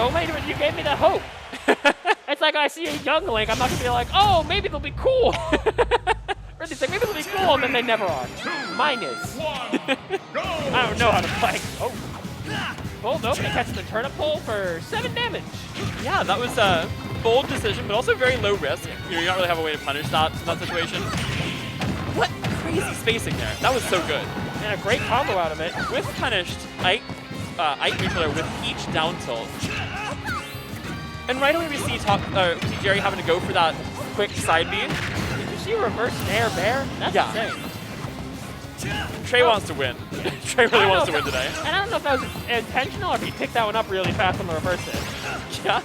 so late, but you gave me the hope. It's like I see a young Link, I'm not gonna be like, oh, maybe they'll be cool. Or they say maybe they'll be cool, and then they never are. Mine is. I don't know how to play. Oh. Oh, nope, he catches the turnip pole for 7 damage. Yeah, that was a bold decision, but also very low risk. You know, you don't really have a way to punish that in that situation. What crazy spacing there. That was so good. And a great combo out of it. With punished, Ike neutral with Peach down tilt. And right away we see Jeri having to go for that quick side B. Did you see reverse nair bear? That's insane. Trey wants to win. Trey really wants to win today. And I don't know if that was intentional or if he picked that one up really fast on the reverse hit. Yeah.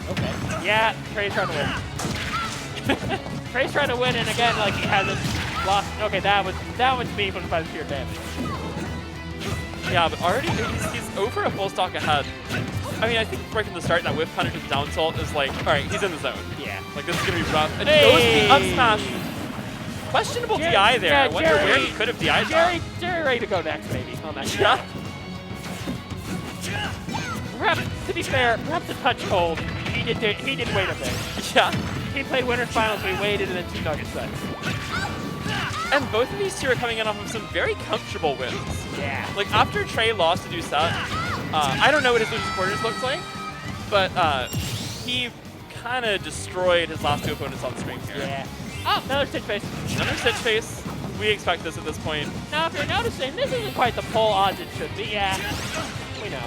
Okay. Yeah, Trey's trying to win. Trey's trying to win, and again, like, he hasn't lost. Okay, that was meaningful by the sheer damage. Yeah, but already he's over a full stock ahead. I mean, I think right from the start, that whiff punish with down tilt is like, all right, he's in the zone. Yeah. Like, this is going to be rough. And he goes the up smash. Questionable DI there. I wonder where he could have DI'd that. Jeri ready to go next, maybe, on that. Yeah. Perhaps, to be fair, perhaps a touch cold. He did wait a bit. Yeah. He played Winners Finals, we waited, and then 2 Nuggetz sets. And both of these two are coming in off of some very comfortable wins. Yeah. Like, after Trey lost to Doucette, I don't know what his losing quarters looks like, but he kind of destroyed his last 2 opponents on stream here. Yeah. Oh, another Stitch Face. Another Stitch Face. We expect this at this point. Now, if you're noticing, this isn't quite the full odds it should be. Yeah, we know.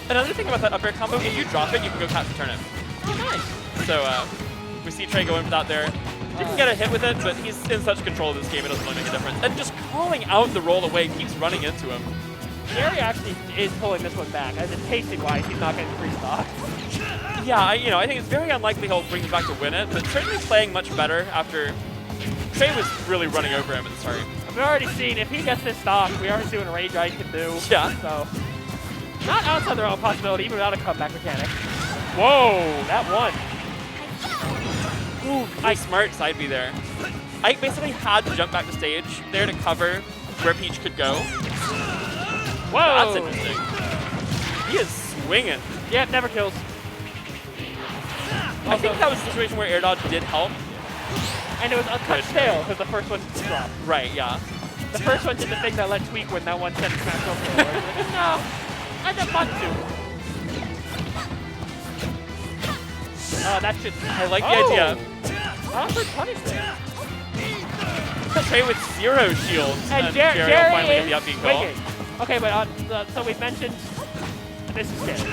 Another thing about that up air combo, if you drop it, you can go catch the turnip. Oh, nice. So we see Trey going for that there. Didn't get a hit with it, but he's in such control of this game, it doesn't really make a difference. And just calling out the roll away keeps running into him. Jeri actually is pulling this one back. As in tasting-wise, he's not getting free stock. Yeah, I think it's very unlikely he'll bring it back to win it, but certainly playing much better after Trey was really running over him at the start. We've already seen, if he gets this stock, we already see what a Rage Ice can do. Yeah. So, not outside the realm of possibility, even without a comeback mechanic. Whoa, that one. Ooh, Ike smart side B there. Ike basically had to jump back to stage there to cover where Peach could go. Whoa. That's interesting. He is swinging. Yeah, never kills. I think that was a situation where air dodge did help. And it was a touch tail because the first one dropped. Right, yeah. The first one did the thing that let Tweak win that one set smash over. Like, no, I don't want to. That should. I like the idea. I don't punish there. Trey with 0 shields. And Jeri will finally get the up B call. Winging. Okay, but so we mentioned this is scary.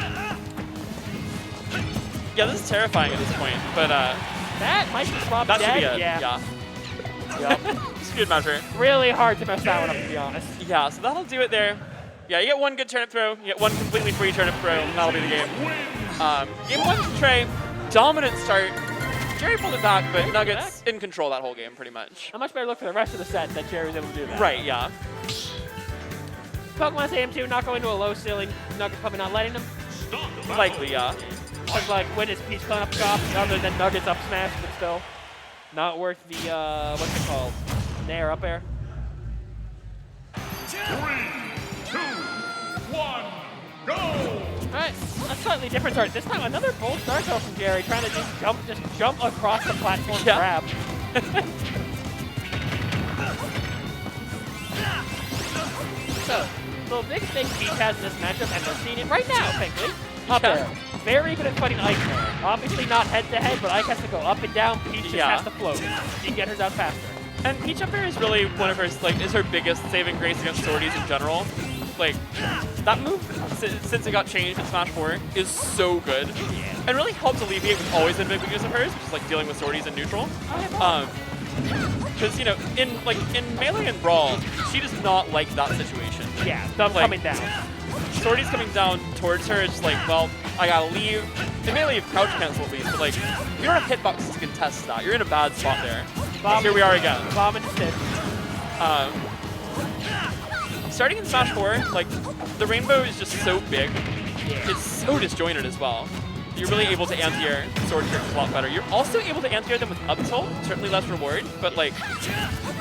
Yeah, this is terrifying at this point, but that might be Rob that dead. should be it. Yeah. Yep. It's a good measure. Really hard to mess that one up, to be honest. Yeah, so that'll do it there. Yeah, you get 1 good turnip throw, you get 1 completely free turnip throw, and that'll be the game. Game 1 to Trey, dominant start. Jeri pulled it back, but Nuggetz in control that whole game, pretty much. A much better look for the rest of the set that Jeri was able to do that. Right, yeah. Pokemon's AM2 not going to a low ceiling. Nuggetz probably not letting them. Likely, yeah. Because, like, when is Peach coming up top, other than Nuggetz up smash, but still not worth the, what's it called? Nair up air. 3, 2, 1, go! Alright, a slightly different start. This time, another bold start throw from Jeri, trying to just jump across the platform and grab. So, the biggest thing Peach has in this matchup, and we're seeing it right now, thankfully, up air. Very good at fighting Ike there. Obviously not head-to-head, but Ike has to go up and down. Peach just has to float. She can get hers out faster. And Peach up air is really one of her, like, is her biggest saving grace against sorties in general. Like, that move, since it got changed in Smash 4, is so good. Yeah. And really helps alleviate what's always been a big weakness of hers, which is, like, dealing with sorties in neutral. Because, you know, in Melee and Brawl, she does not like that situation. Yeah, them coming down. Sorties coming down towards her is just like, well, I gotta leave. In Melee, you have crouch cancel at least, but like, you don't have hitboxes to contest that. You're in a bad spot there. Here we are again. Bomb and stick. Starting in Smash 4, like, the rainbow is just so big. Yeah. It's so disjointed as well. You're really able to anti-air sword tricks a lot better. You're also able to anti-air them with up tilt, certainly less reward, but like,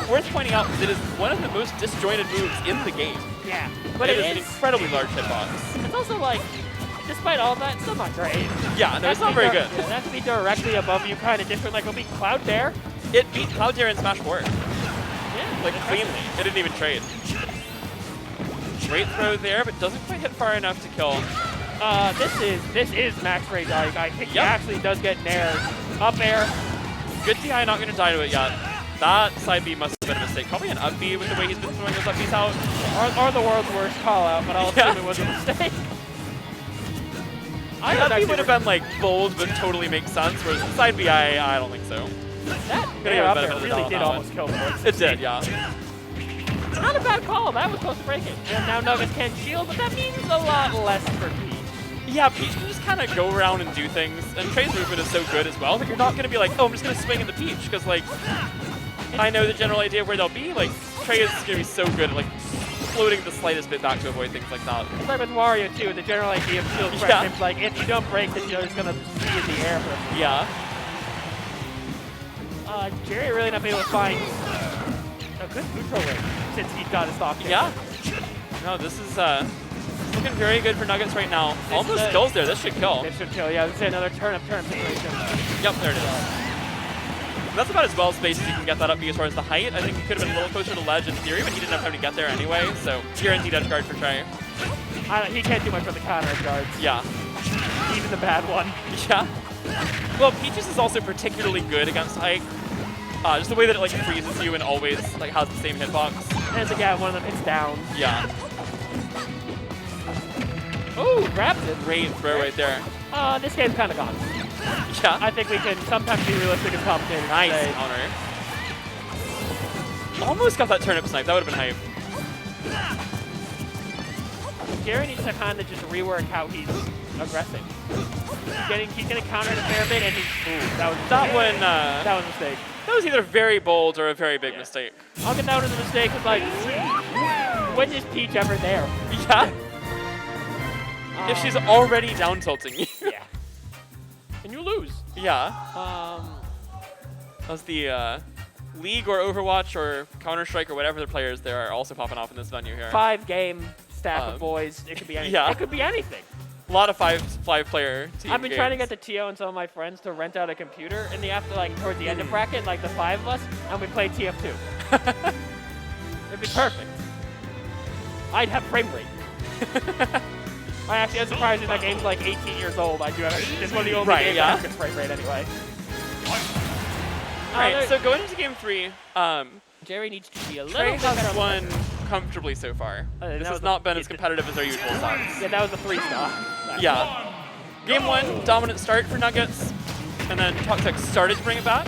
worth pointing out, it is one of the most disjointed moves in the game. Yeah, But but it is an incredibly large hitbox. It's also like, despite all that, it's still not great. Yeah, no, it's not very good. Yeah, that to be directly above you, kind of different. Like, it'll be Cloud Dare. It beat Cloud Dare in Smash 4. Yeah, Like, cleanly. It didn't even trade. Great throw there, but doesn't quite hit far enough to kill. This is max range. I think he Yep. actually does get nair. Up air. Good DI, not going to die to it yet. That side B must have been a mistake. Probably an up B with the way he's been throwing those up Bs out. Or the world's worst call out, but I'll assume it was a mistake. That B would have been like bold, but totally makes sense. Whereas the side B, I don't think so. That Gonna nair give up a there benefit of the really doubt did on that almost kill the It did, yeah. Not a bad call. That was close to breaking. And now Nuggetz can't shield, but that means a lot less for Peach. Yeah, Peach can just kind of go around and do things, and Trey's movement is so good as well that you're not going to be like, oh, I'm just going to swing in the Peach, because, like, I know the general idea of where they'll be. Like, Trey is going to be so good at, like, floating the slightest bit back to avoid things like that. It's like with Wario, too, the general idea of shield Yeah. press. It's like, if you don't break, then you're just going to be in the air for a few. Yeah. Jeri really not able to find a good neutral ring since he's got his stock. Yeah. No, this is looking very good for Nuggetz right now. Almost kills there. This should kill. This should kill. Yeah, let's say another turn situation. Yep, there it is. That's about as well spaced as you can get that up B as far as the height. I think he could have been a little closer to ledge in theory, but he didn't have time to get there anyway, so guaranteed edge guard for Trey. He can't do much for the counter edge guards. Yeah. Even the bad one. Yeah. Well, Peaches is also particularly good against Ike. Just the way that it like freezes you and always like has the same hitbox. And again, one of them hits down. Yeah. Oh, grabs it. Great throw right there. This game's kind of gone. Yeah. I think we can sometimes be realistic as commentators. Nice Say, counter. Almost got that turnip snipe. That would have been hype. Jeri needs to kind of just rework how he's aggressive. He's getting countered a fair bit, and that was That a mistake. That was either very bold or a very big mistake. I'll get down to the mistake because, like, when is Peach ever there? Yeah. If she's already down tilting you. Yeah. And you lose. Yeah. As the League or Overwatch or Counter-Strike or whatever the players there are also popping off in this venue here. 5-game stack of boys. It could be anything. Yeah. It could be anything. A lot of five-player team I've been trying to games. get the TO and some of my friends to rent out a computer in the towards the end of bracket, like the 5 of us, and we play TF2. It'd be perfect. I'd have frame rate. I actually am surprised that game's like 18 years old. I do have it's one of the only games that has good frame rate anyway. Alright, so going into game 3, Jeri needs to be a little Trey bit has better. won comfortably so far. That This was has not been as competitive as our usual sets. Yeah, that was a 3-star. Yeah. Game 1, dominant start for Nuggetz, and then Toxic started to bring it back.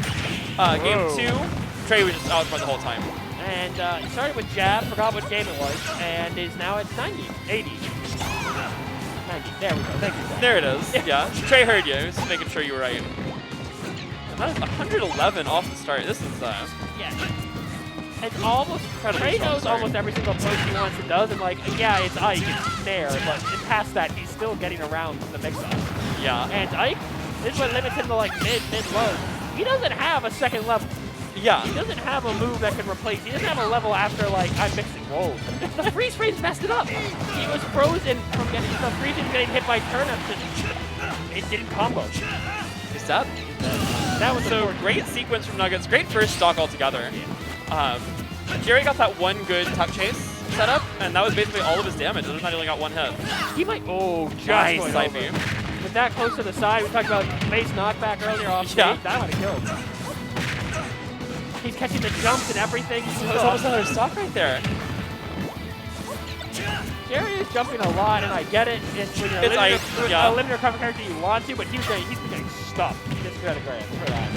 Game 2, Trey was just out front the whole time. And he started with jab, forgot what game it was, and is now at 90, 80. 90, there we go, thank you, Zach. There it is, yeah. Trey heard you, just making sure you were right. And that is 111 off the start. This is, Yeah. It's almost, incredibly Trey strong knows start. almost every single approach he wants and does, and like, yeah, it's Ike, it's Nair, but past that, he's still getting around the mix-up. Yeah. And Ike, this is what limits him to like mid-low. He doesn't have a second level. Yeah. He doesn't have a move that can replace. He doesn't have a level after, like, I'm mixing. Whoa. The freeze frames messed it up. He was frozen from getting the freeze and getting hit by turnips, and it didn't combo. Is that? That was So great sequence from Nuggetz. Great first stock altogether. Jeri got that one good tuck chase setup, and that was basically all of his damage. Other than that, he only got one hit. He might. Oh, just Nice going side over. beam. With that close to the side, we talked about base knockback earlier off stage. Yeah. That would have killed. He's catching the jumps and everything. That was almost another stock right there. Jeri is jumping a lot, and I get it. It's when you're It's a linear cover character you want to, but he's been getting stuck. He gets credit for that.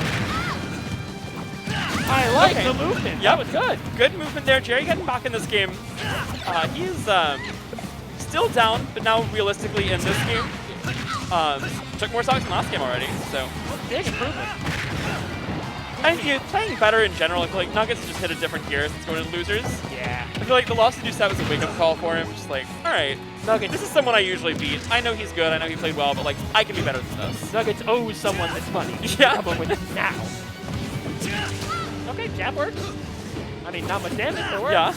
I like the movement. Yep. That was good. Good movement there. Jeri getting back in this game. He's still down, but now realistically in this game. Took more stocks than last game already, so. Big improvement. And playing better in general. I feel like Nuggetz just hit a different gear since going to losers. Yeah. I feel like the loss to Deuce was a wake-up call for him. Just like, all right, Nuggetz. this is someone I usually beat. I know he's good. I know he played well, but like, I can be better than this. Nuggetz owes someone this money. Yeah. Come up with it now. Okay, jab works. I mean, not much damage, but it works. Yeah.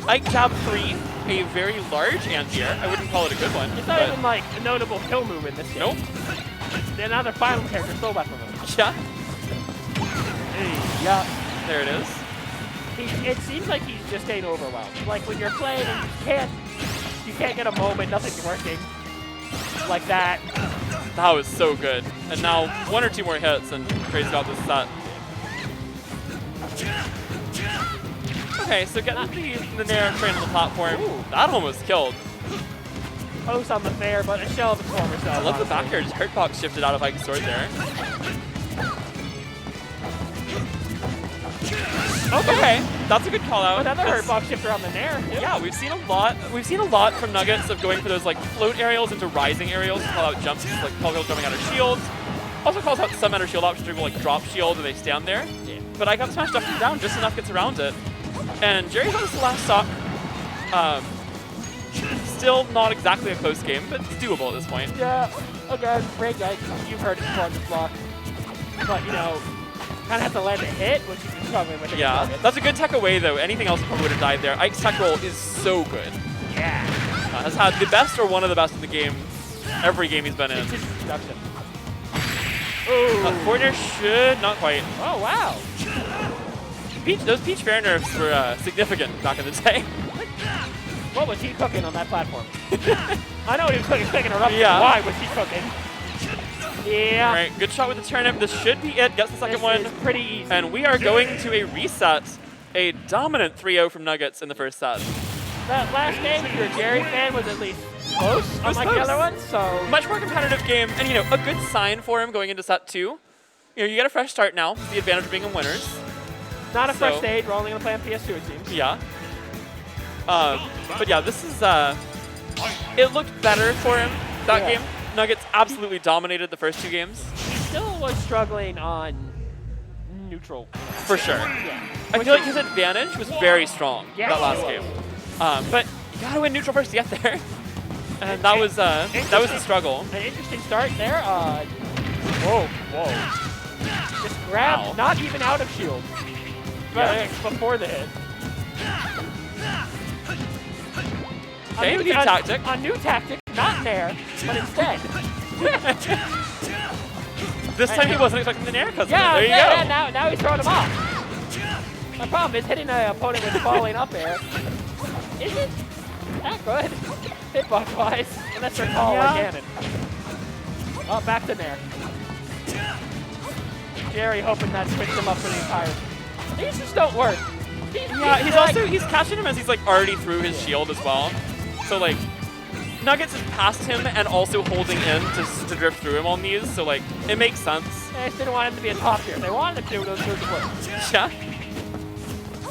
Ike jab 3, a very large anti-air. I wouldn't call it a good one. It's not but even like a notable kill move in this game. Nope. Another final character stole that from him. Yeah. Hey, Yeah. There it is. it seems like he's just getting overwhelmed. Like when you're playing and you can't get a moment, nothing's working. Like that. That was so good. And now 1 or 2 more hits and Trey's got this set. Okay, so getting the Nair train on the platform. Ooh. That almost killed. Post on the fair, but a shell of its former self. I love the back air. Just Hurtbox shifted out of Ike's sword there. Okay, that's a good call out. Another Hurtbox shifter on the Nair. Yeah, we've seen a lot. We've seen a lot from Nuggetz of going for those like float aerials into rising aerials to call out jumps, like call out jumping out of shields. Also calls out some out of shield options where people like drop shield and they stand there. Yeah. But I got smashed up and down, just enough gets around it. And Jeri's on his last stock. Still not exactly a close game, but it's doable at this point. Yeah, again, great guy. You've heard it before on this block. But, you know, kind of have to land a hit, which you can struggling with. Yeah, that's a good tech away, though. Anything else probably would have died there. Ike's tech roll is so good. Yeah. Has had the best or one of the best in the game, every game he's been in. It's his introduction. Ooh. Forward air should, not quite. Oh, wow. Those Peach Fair nerfs were significant back in the day. What was he cooking on that platform? I know what he was cooking. Cooking a rough. Yeah. Why was he cooking? Yeah. All right, good shot with the turnip. This should be it. Gets the second one. Is pretty easy. And we are going to a reset. A dominant 3-0 from Nuggetz in the first set. That last game, if you're a Jeri fan, was at least close, unlike the other ones. So much more competitive game, and you know, a good sign for him going into set 2. You know, you get a fresh start now. The advantage of being in winners. Not a fresh stage. We're only going to play on PS2, it seems. Yeah. But yeah, this is, it looked better for him, that game. Nuggetz absolutely dominated the first 2 games. He still was struggling on neutral. For sure. Yeah. I feel like his advantage was very strong that last game. But you gotta win neutral first to get there. And that was the struggle. An interesting start there. Whoa. Just grabbed, not even out of shield. But before the hit. Okay, new tactic. A new tactic, not Nair, but instead. This time he wasn't expecting the Nair because there you go. Now he's throwing him off. The problem is hitting an opponent with falling up air isn't that good, hitbox-wise, unless they're tall like Ganon. Oh, back to Nair. Jeri hoping that switched him up for the entire. These just don't work. He's catching him as he's like already through his shield as well. So like, Nuggetz is past him and also holding in to drift through him on these. So like, it makes sense. They just didn't want him to be a top tier. If they wanted him to, those would work. Yeah.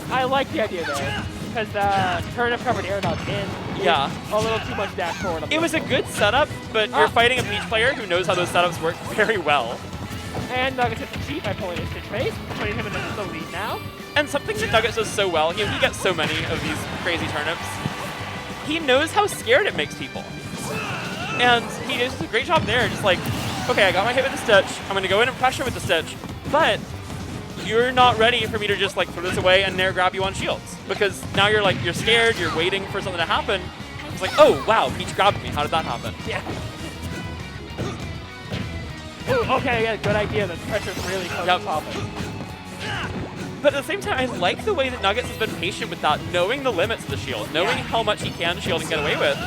I like the idea though, because the turnip covered air dodge in. Yeah. A little too much dash forward. It was a good setup, but you're fighting a Peach player who knows how those setups work very well. And Nuggetz hits the cheat by pulling his Stitch face, putting him in the lead now. And something that Nuggetz does so well, he gets so many of these crazy turnips. He knows how scared it makes people. And he does a great job there, just like, okay, I got my hit with the Stitch, I'm gonna go in and pressure with the Stitch, but you're not ready for me to just like throw this away and Nair grab you on shields. Because now you're scared, you're waiting for something to happen. It's like, oh wow, Peach grabbed me, how did that happen? Yeah. Ooh, okay, yeah, good idea. The pressure's really close to popping. But at the same time, I like the way that Nuggetz has been patient with that, knowing the limits of the shield, knowing how much he can shield and get away with,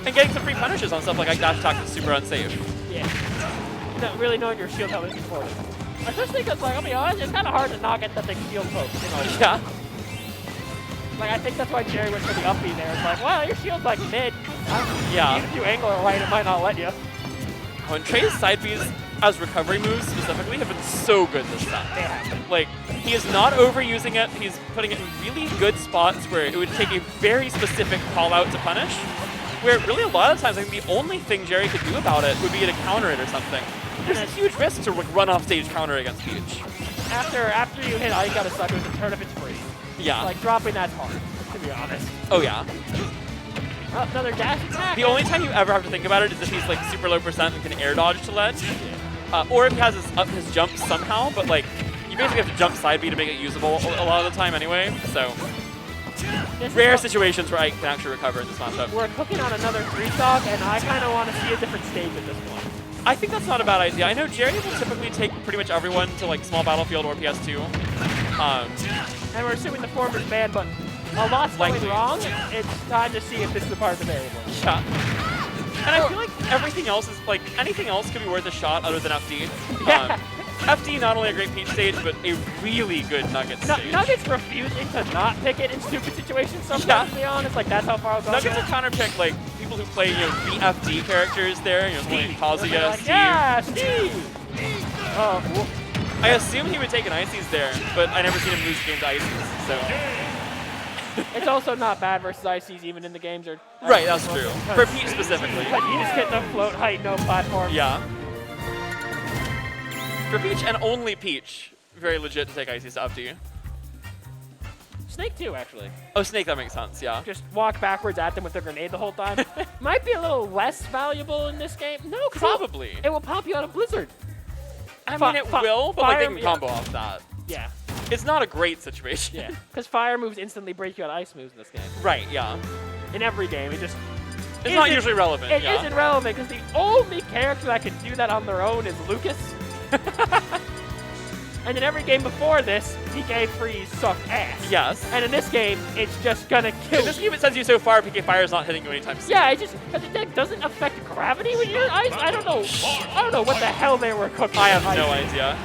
and getting some free punishes on stuff like dash attack is super unsafe. Yeah. Not really knowing your shield health is important. Especially because, like, I'll be honest, it's kind of hard to not get that big shield poke. You know? Yeah. Like, I think that's why Jeri went for the up B there. It's like, well, your shield's like mid. Yeah. Even if you angle it right, it might not let you. Oh, and Trey's side Bs as recovery moves specifically have been so good this set. Yeah. Like, he is not overusing it. He's putting it in really good spots where it would take a very specific call out to punish. Where really a lot of times, I think the only thing Jeri could do about it would be to counter it or something. There's a huge risk to like, run off stage counter against Peach. After you hit, all you gotta suck with the turn if it's free. Yeah. Like, dropping that's hard, to be honest. Oh, yeah. Oh, another dash attack. The only time you ever have to think about it is if he's like super low percent and can air dodge to ledge. Or if he has his jump somehow, but like, you basically have to jump side B to make it usable a lot of the time anyway, so. rare situations where Ike can actually recover in this matchup. We're cooking on another 3-stock, and I kind of want to see a different stage at this point. I think that's not a bad idea. I know Jeri will typically take pretty much everyone to like small battlefield or PS2. And we're assuming the form is banned, but a lot's going wrong. It's time to see if this is a part of the variable. Yeah. And I feel like everything else is like anything else could be worth a shot other than FD. Yeah. FD not only a great Peach stage, but a really good Nuggetz stage. Nuggetz refusing to not pick it in stupid situations sometimes, to be honest. Like, that's how far I'll go. Nuggetz will counterpick, like, people who play, BFD characters there, like Kazuya, like, Steve. yeah, Steve! Oh, I assume he would take an Ices there, but I never seen him lose a game to Ices, so. it's also not bad versus ICs even in the games. Right, that's true. For Peach specifically. But you just get the float height, no platform. Yeah. For Peach and only Peach, very legit to take Ices to up to you. Snake too, actually. Oh, Snake, that makes sense, yeah. Just walk backwards at them with their grenade the whole time. Might be a little less valuable in this game. No, probably. It will pop you out of Blizzard. I mean, it will, but like, they can combo off that. Yeah. It's not a great situation. Yeah, because fire moves instantly break you out ice moves in this game. Right, yeah. In every game, it just... It's not usually relevant, It isn't relevant, because the only character that can do that on their own is Lucas. And in every game before this, PK Freeze sucked ass. Yes. And in this game, it's just gonna kill In this game, it sends you so far, PK Fire is not hitting you anytime soon. Yeah, because it doesn't affect gravity when you're ice. I don't know what the hell they were cooking. I have no idea.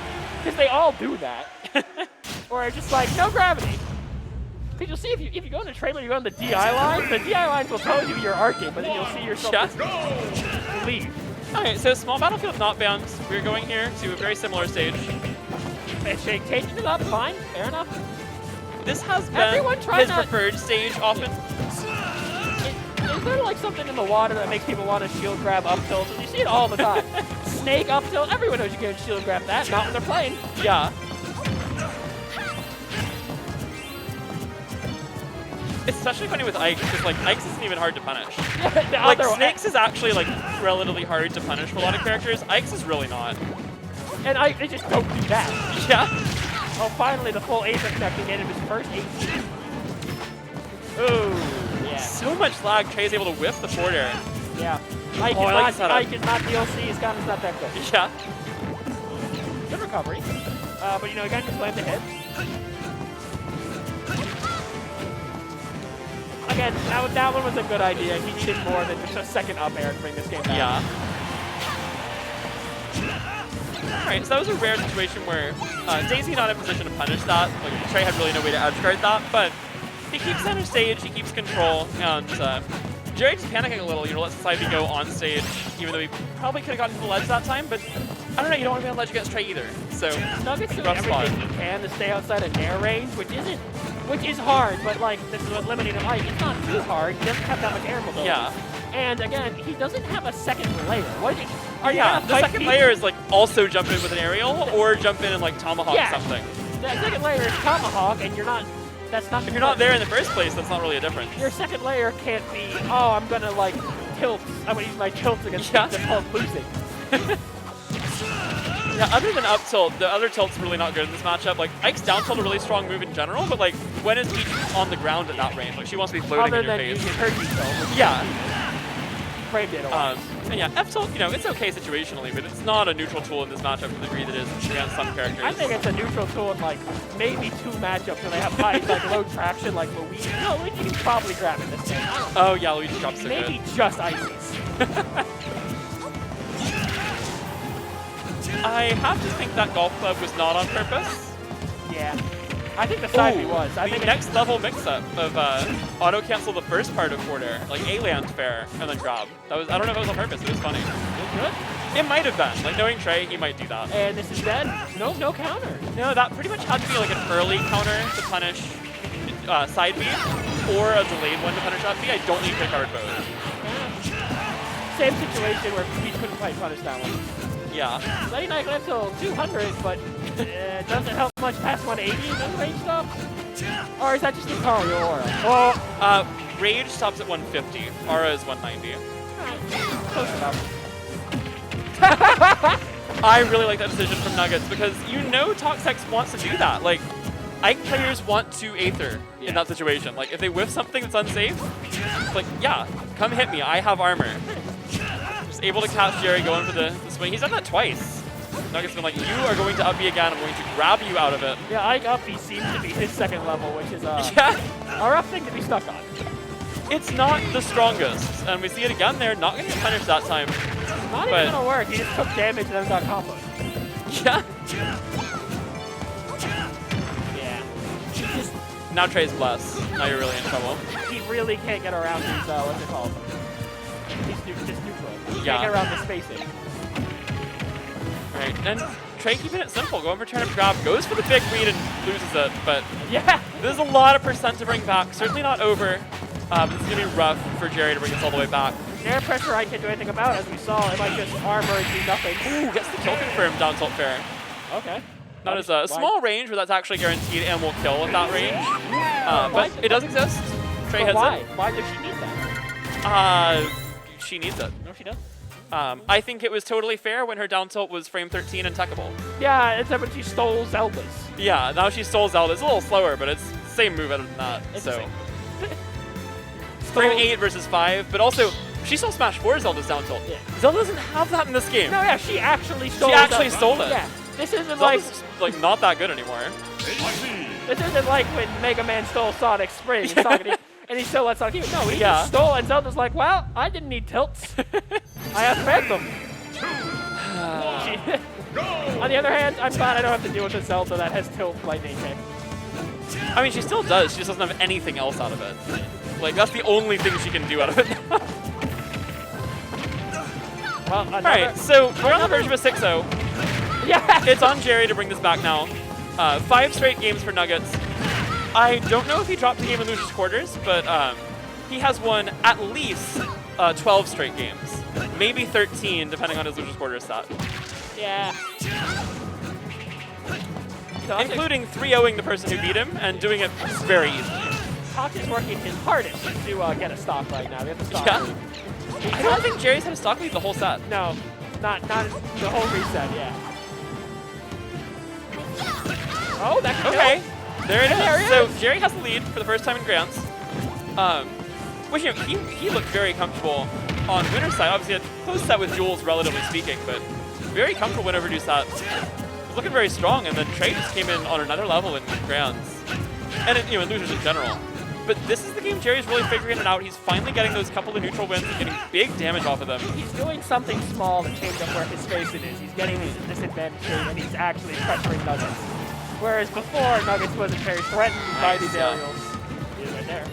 Because they all do that. Or just like, no gravity. Because you'll see if you go in the trailer, you go on the DI lines, the DI lines will tell you you're arcing, but then you'll see yourself just leave. Alright, so small battlefield not banned. We're going here to a very similar stage. Shake, taking it up, fine, fair enough. This has been his preferred stage often. Is there like something in the water that makes people want to shield grab up tilt? You see it all the time. Snake up tilt, everyone knows you can shield grab that, not when they're playing. Yeah. It's especially funny with Ike, because like Ike's isn't even hard to punish. Like Snake's is actually like relatively hard to punish for a lot of characters. Ike's is really not. And they just don't do that. Yeah. Oh, finally the full Aether connecting in his first AC. Ooh, yeah. So much lag. Trey's able to whiff the forward air. Yeah. Ike is not DLC. His gun is not that good. Yeah. Good recovery. But you know, again, just land the hit. Again, that one was a good idea. He needed more than just a second up air to bring this game down. Yeah. Alright, so that was a rare situation where Daisy not in position to punish that. Like, Trey had really no way to edge guard that, but he keeps center stage, he keeps control, and Jeri just panicking a little, lets the side B go on stage, even though he probably could have gotten to the ledge that time, but I don't know, you don't want to be on the ledge against Trey either. So, Nuggetz doing everything he can to stay outside of nair range, which is hard, but like, this is what limiting him like. It's not too hard, he doesn't have that much air mobility. Yeah. And again, he doesn't have a second layer. The second layer is like also jump in with an aerial or jump in and like tomahawk something. The second layer is tomahawk, and if you're not there in the first place, that's not really a difference. Your second layer can't be, oh, I'm gonna like tilt. I'm gonna use my tilts against that's called losing. Yeah, other than up tilt, the other tilt's really not good in this matchup. Like, Ike's down tilt a really strong move in general, but like, when is Peach on the ground at that range? Like, she wants to be floating in your face. Other than using her tilt. Yeah. Framed it and yeah, F tilt, it's okay situationally, but it's not a neutral tool in this matchup to the degree that it is against some characters. I think it's a neutral tool in like maybe 2 matchups where they have high, like low traction, like Luigi. No, Luigi can probably grab in this game. Oh yeah, Luigi drops so maybe good. Just Ices. I have to think that golf club was not on purpose. Yeah. I think the side B was. I think next level mix-up of auto-cancel the first part of forward air, like A-land fair, and then grab. That was, I don't know if it was on purpose, it was funny. It was good? It might have been. Like, knowing Trey, he might do that. And this is dead? No counter. No, that pretty much had to be like an early counter to punish side B, or a delayed one to punish up B. I don't think they covered both. Yeah. Same situation where Peach couldn't quite punish that one. Yeah. Letting Ike live till 200, but doesn't help much past 180 in the range stuff? Or is that just Lucario Aura? Well, Rage stops at 150. Aura is 190. Close enough. I really like that decision from Nuggetz because Toxex wants to do that. Like, Ike players want to Aether in that situation. Like, if they whiff something that's unsafe, it's like, yeah, come hit me. I have armor. Just able to catch Jeri going for the swing. He's done that twice. Nuggetz been like, you are going to up B again. I'm going to grab you out of it. Yeah, Ike up B seems to be his second level, which is a rough thing to be stuck on. It's not the strongest. And we see it again there. Not going to get punished that time. Not even going to work. He just took damage and then got comboed. Yeah. Yeah. Now Trey's blessed. Now you're really in trouble. He really can't get around these, what's it called? He's just neutral. He Yeah. can't get around the spacing. Right, and Trey keeping it simple, going for turnip grab, goes for the big lead and loses it, but yeah, there's a lot of percent to bring back. Certainly not over. This is going to be rough for Jeri to bring this all the way back. Air pressure I can't do anything about, as we saw. It might just armor and do nothing. Ooh, gets the kill confirmed down tilt fair. Okay. That is a small range where that's actually guaranteed and will kill with that range. But it does exist. Trey hits why? it. Why does she need that? She needs it. No, she doesn't. I think it was totally fair when her down tilt was frame 13 and techable. Yeah, except when she stole Zelda's. Yeah, now she stole Zelda. It's a little slower, but it's the same move other than that. It's so the same. frame 8 versus 5, but also she still Smash 4 Zelda's down tilt. Yeah. Zelda doesn't have that in this game. No, yeah, she actually stole. She actually stole it. Yeah, this isn't Zelda's like not that good anymore. This isn't like when Mega Man stole Sonic Spring and he still lets Sonic use. No, he Yeah. just stole, and Zelda's like, well, I didn't need tilts. I have Phantom. On the other hand, I'm glad I don't have to deal with a Zelda that has tilt lightning kick. I mean, she still does. She just doesn't have anything else out of it. Like, that's the only thing she can do out of it now. Well, All right, so we're on the verge of a 6-0. Yeah. It's on Jeri to bring this back now. 5 straight games for Nuggetz. I don't know if he dropped a game in Lucius Quarters, but he has won at least 12 straight games. Maybe 13, depending on his Lucius Quarters stat. Yeah. Including 3-0ing the person who beat him and doing it very easily. Hawk is working his hardest to get a stock right now. We have the stock lead. I don't think Jeri's had a stock lead the whole set. No, not the whole reset, yeah. Oh, that can Okay, kill. there it There is. it So is. Jeri has the lead for the first time in Grants. Which, you know, he looked very comfortable on winner's side. Obviously, a close set with Jules, relatively speaking, but very comfortable win over Dusat. Looking very strong, and then Trey just came in on another level in Grants. And, in losers in general. But this is the game Jeri's really figuring it out. He's finally getting those couple of neutral wins and getting big damage off of them. He's doing something small to change up where his space it is. He's getting these disadvantages, and he's actually pressuring Nuggetz. Whereas before, Nuggetz wasn't very threatened by these aerials. He's right there.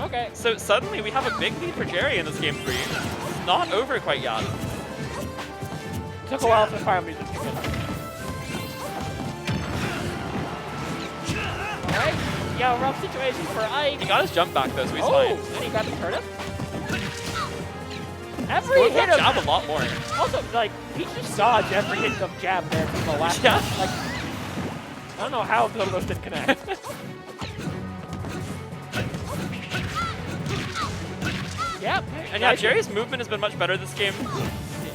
Okay. So suddenly we have a big lead for Jeri in this game 3. It's not over quite yet. Took a while for the fire music to kick in. Alright. Yeah, rough situation for Ike. He got his jump back though, so he's Oh, fine. then he got the turnip. Every Going hit for of jab a lot more. Also, like, he just dodged every hit of jab there from the last Yeah. one. Like, I don't know how those didn't connect. Yep. And yeah, Jeri's movement has been much better this game.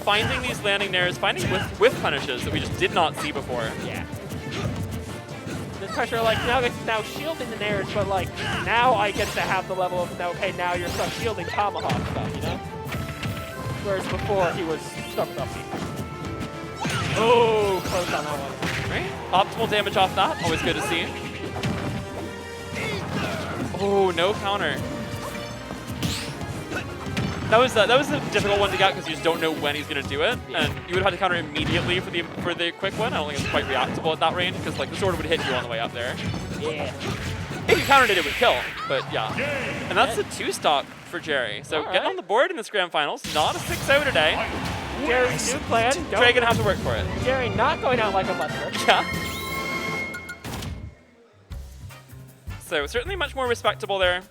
Finding these landing nairs, finding whiff punishes that we just did not see before. Yeah. This pressure, like, Nuggetz is now shielding the nairs, but, like, now I get to have the level of, okay, now you're stuck shielding tomahawk stuff, you know? Whereas before, he was stuck with up B. Oh, close on that one. Right? Optimal damage off that, always good to see. Oh, no counter. That was a difficult one to get because you just don't know when he's gonna do it, and you would have had to counter immediately for the quick one. I don't think it's quite reactable at that range because like the sword would hit you on the way up there. Yeah. If you countered it would kill, but yeah. And that's a 2-stock for Jeri. So getting on the board in this grand finals, not a 6-0 today. Jeri's new plan. Trey gonna have to work for it. Jeri not going out like a buster. Yeah. So certainly much more respectable there.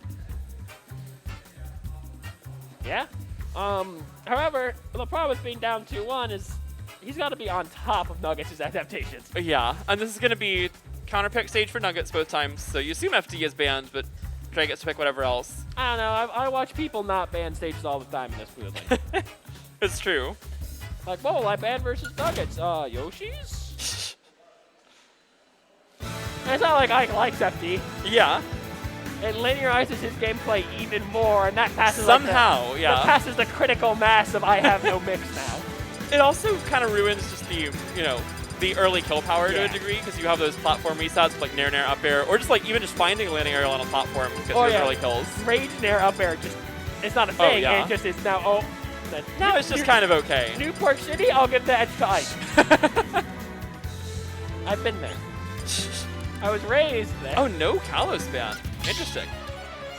Yeah. However, the problem with being down 2-1 is he's got to be on top of Nuggetz' adaptations. Yeah, and this is going to be counter-pick stage for Nuggetz both times, so you assume FD is banned, but Trey gets to pick whatever else. I don't know. I watch people not ban stages all the time in this field. It's true. Like, whoa, I banned versus Nuggetz. Yoshi's? It's not like Ike likes FD. Yeah. It linearizes his gameplay even more, and that passes Somehow, that yeah. passes the critical mass of I have no mix now. It also kind of ruins just the, the early kill power to a degree, because you have those platform resets like nair up air, or just like even just finding a landing aerial on a platform gets those early kills. Rage nair up air just, it's not a thing, yeah. it just is now, Now it's just kind of okay. Newport City, I'll give the edge to Ike. I've been there. I was raised there. Oh, no Kalos ban. Interesting.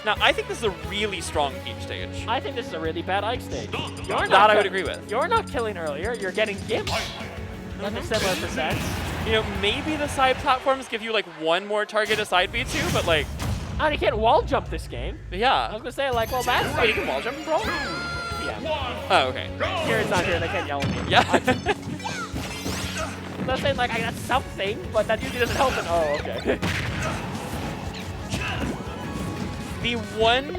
Now, I think this is a really strong Peach stage. I think this is a really bad Ike stage. That I would agree with. You're not killing earlier, you're getting gimped. That's a similar percent. Maybe the side platforms give you like one more target a side B to, but like... Oh, you can't wall jump this game. I Yeah. was gonna say, like, well, that's... Wait, you can wall jump and brawl? Yeah. Oh, okay. Jared's not here, they can't yell at me. Yeah. I'm not saying, like, I got something, but that usually doesn't help. Oh, okay. The one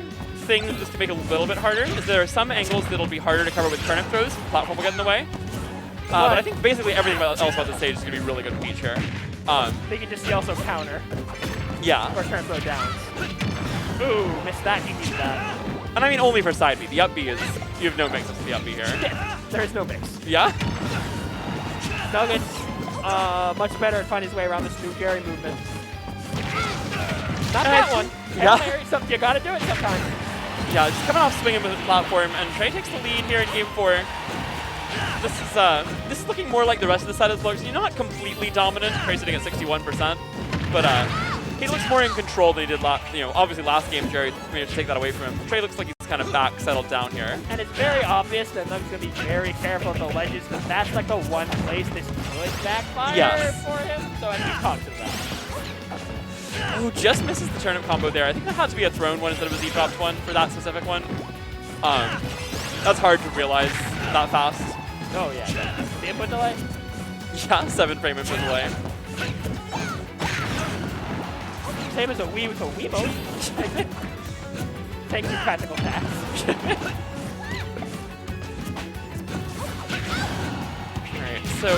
thing just to make it a little bit harder is there are some angles that'll be harder to cover with turnip throws. The platform will get in the way. But I think basically everything else about the stage is going to be really good Peach here. They can just also counter Yeah. or turn throw downs. Ooh, missed that. He needed that. And I mean only for side B. The up B is, you have no mix up to the up B here. There is no mix. Yeah? Nuggetz, much better at finding his way around this new jeri movement. Not that one. Yeah. You gotta do it sometimes. Yeah, just coming off swinging with the platform, and Trey takes the lead here in game 4. This is looking more like the rest of the set as well. You're not completely dominant. Trey's sitting at 61%, but he looks more in control than he did last. Obviously last game Jeri managed to take that away from him. Trey looks like he's kind of back, settled down here. And it's very obvious that Nugget's gonna be very careful of the ledges, because that's like the one place this could backfire for him. So I need to talk to that. Oh, just misses the turnip combo there. I think that had to be a thrown one instead of a Z-dropped one for that specific one. That's hard to realize that fast. Oh yeah, the input delay? Yeah, 7 frame input delay. Same as a Wii with a Wiimote. Thank you, practical tax. Alright, so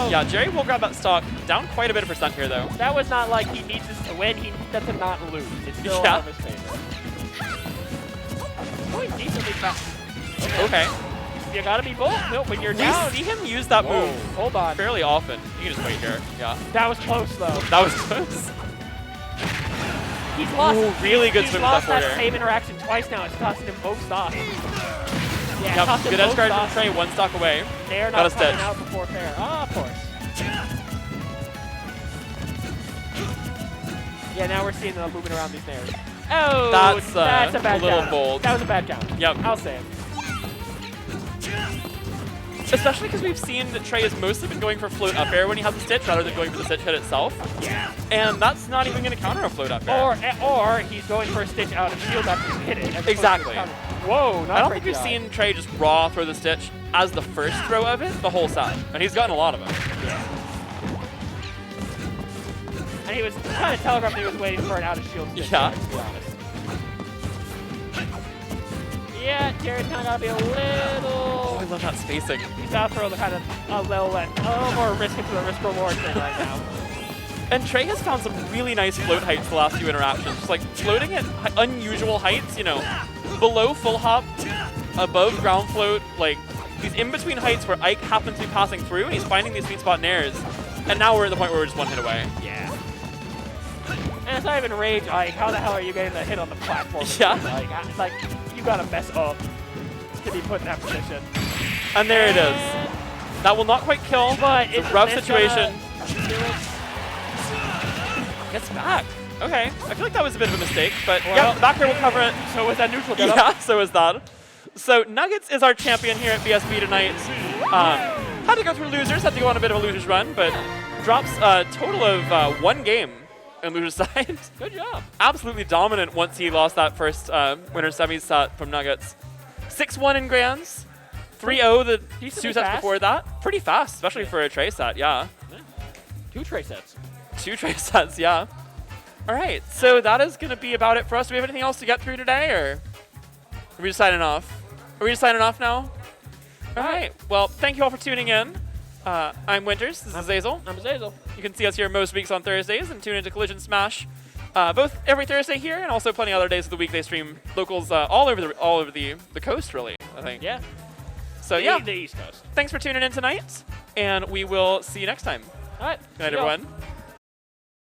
yeah, Jeri will grab that stock. Down quite a bit of percent here though. That was not like he needs this to win, he needs that to not lose. It's still out of his favor. Going decently fast. Okay. You gotta be bold. No, when you're down. We see him use that move Hold on. fairly often. You can just wait here. Yeah. That was close though. That was close. He's lost. Ooh, really good swing with that He's lost that forward. same interaction twice now. It's costing him both stocks. Yeah, Yep, cost him good edge both guard from stocks. Trey, 1 stock away. They're Got not a coming stitch. out before fair. Ah, of course. Yeah, now we're seeing them moving around these nairs. Oh, That's a bad a little count. bold. That was a bad count. Yep. I'll say it. Especially because we've seen that Trey has mostly been going for float up air when he has a stitch rather than going for the stitch hit itself. Yeah. And that's not even going to counter a float up air. Or he's going for a stitch out of shield after you hit it. as opposed to Exactly. counter. Whoa, not I don't great think we've job. seen Trey just raw throw the stitch as the first throw of it the whole set. And he's gotten a lot of them. Yeah. And he was kind of telegraphing he was waiting for an out of shield stitch. Yeah. To be honest. Yeah, Jeri's kind of got to be a little... Oh, I love that spacing. He's got to throw the kind of a little more risk into the risk-reward thing right now. And Trey has found some really nice float heights the last few interactions. Just like floating at unusual heights, below full hop, above ground float, like these in-between heights where Ike happens to be passing through, and he's finding these sweet spot nairs. And now we're at the point where we're just 1 hit away. Yeah. And it's not even rage, Ike. How the hell are you getting the hit on the platform? Yeah. Like you gotta mess up to be put in that position. And there it is. That will not quite kill, But it's it's a rough it's situation. gonna do it. Gets back. Okay, I feel like that was a bit of a mistake, but Well, yeah, back here will cover it. So was that neutral get up? Yeah, so is that. So Nuggetz is our champion here at BSB tonight. Had to go through losers, had to go on a bit of a losers run, but drops a total of 1 game in losers side. Good job. Absolutely dominant once he lost that first winner semis set from Nuggetz. 6-1 in grands, 3-0 the 2 Decently sets fast. before that. Pretty fast, especially for a Trey set, yeah. 2 tray sets. 2 Trey sets, yeah. All right, so that is going to be about it for us. Do we have anything else to get through today, or are we just signing off? Are we just signing off now? All right, well, thank you all for tuning in. I'm Winters. This is Azel. I'm Azazel. You can see us here most weeks on Thursdays and tune into Collision Smash both every Thursday here and also plenty of other days of the week. They stream locals all over the coast, really, I think. Yeah. So, yeah. The East Coast. Thanks for tuning in tonight, and we will see you next time. All right. Good night, see y'all. everyone.